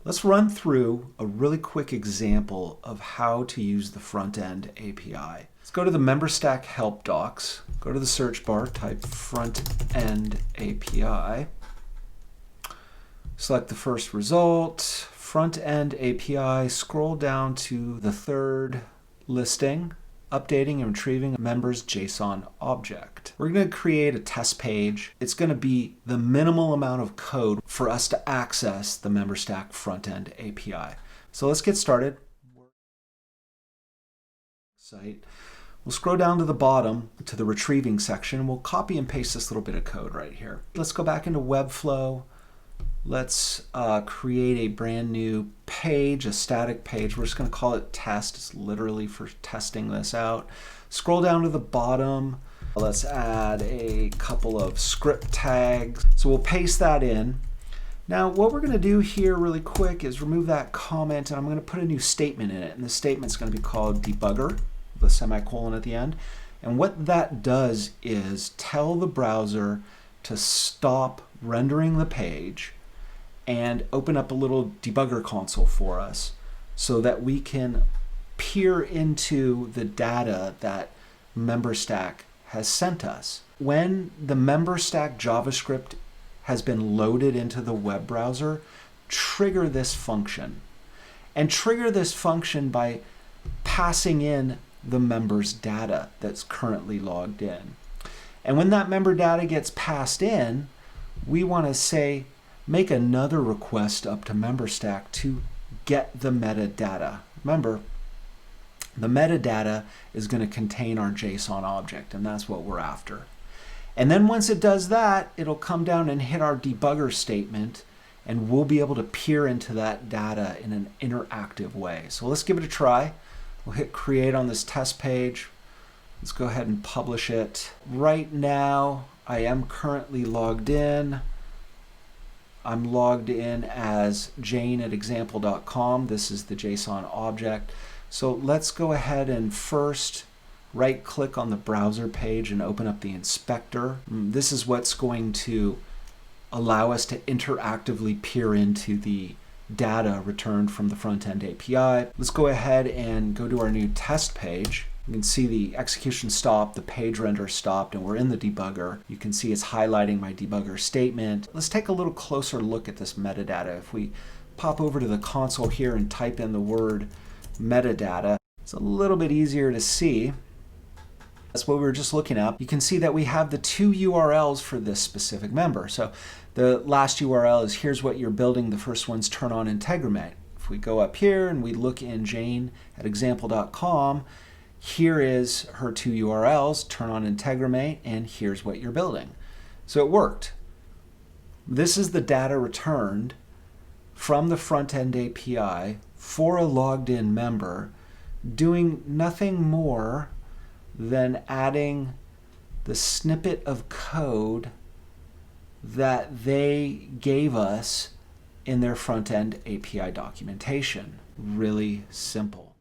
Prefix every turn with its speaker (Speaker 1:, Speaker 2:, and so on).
Speaker 1: Let's run through a really quick example of how to use the front-end API. Let's go to the MemberStack help docs, go to the search bar, type front-end API, select the first result, front-end API, scroll down to the third listing, updating and retrieving a member's JSON object. We're going to create a test page. It's going to be the minimal amount of code for us to access the MemberStack front-end API. So let's get started. We'll scroll down to the bottom to the retrieving section, and we'll copy and paste this little bit of code right here. Let's go back into Webflow. Let's create a brand new page, a static page. We're just going to call it test. It's literally for testing this out. Scroll down to the bottom. Let's add a couple of script tags. So we'll paste that in. Now what we're going to do here really quick is remove that comment, and I'm going to put a new statement in it. And the statement's going to be called debugger, with a semicolon at the end. And what that does is tell the browser to stop rendering the page and open up a little debugger console for us so that we can peer into the data that MemberStack has sent us. When the MemberStack JavaScript has been loaded into the web browser, trigger this function. And trigger this function by passing in the member's data that's currently logged in. And when that member data gets passed in, we want to say, make another request up to MemberStack to get the metadata. Remember, the metadata is going to contain our JSON object, and that's what we're after. And then once it does that, it'll come down and hit our debugger statement, and we'll be able to peer into that data in an interactive way. So let's give it a try. We'll hit create on this test page. Let's go ahead and publish it. Right now, I am currently logged in. I'm logged in as jane@example.com. This is the JSON object. So let's go ahead and first right-click on the browser page and open up the inspector. This is what's going to allow us to interactively peer into the data returned from the front-end API. Let's go ahead and go to our new test page. You can see the execution stopped, the page render stopped, and we're in the debugger. You can see it's highlighting my debugger statement. Let's take a little closer look at this metadata. If we pop over to the console here and type in the word metadata, it's a little bit easier to see. That's what we were just looking at. You can see that we have the two URLs for this specific member. So the last URL is here's what you're building. The first one's turn on Integrate. If we go up here and we look in jane@example.com, here is her two URLs, turn on Integrate, and here's what you're building. So it worked. This is the data returned from the front-end API for a logged-in member, doing nothing more than adding the snippet of code that they gave us in their front-end API documentation. Really simple.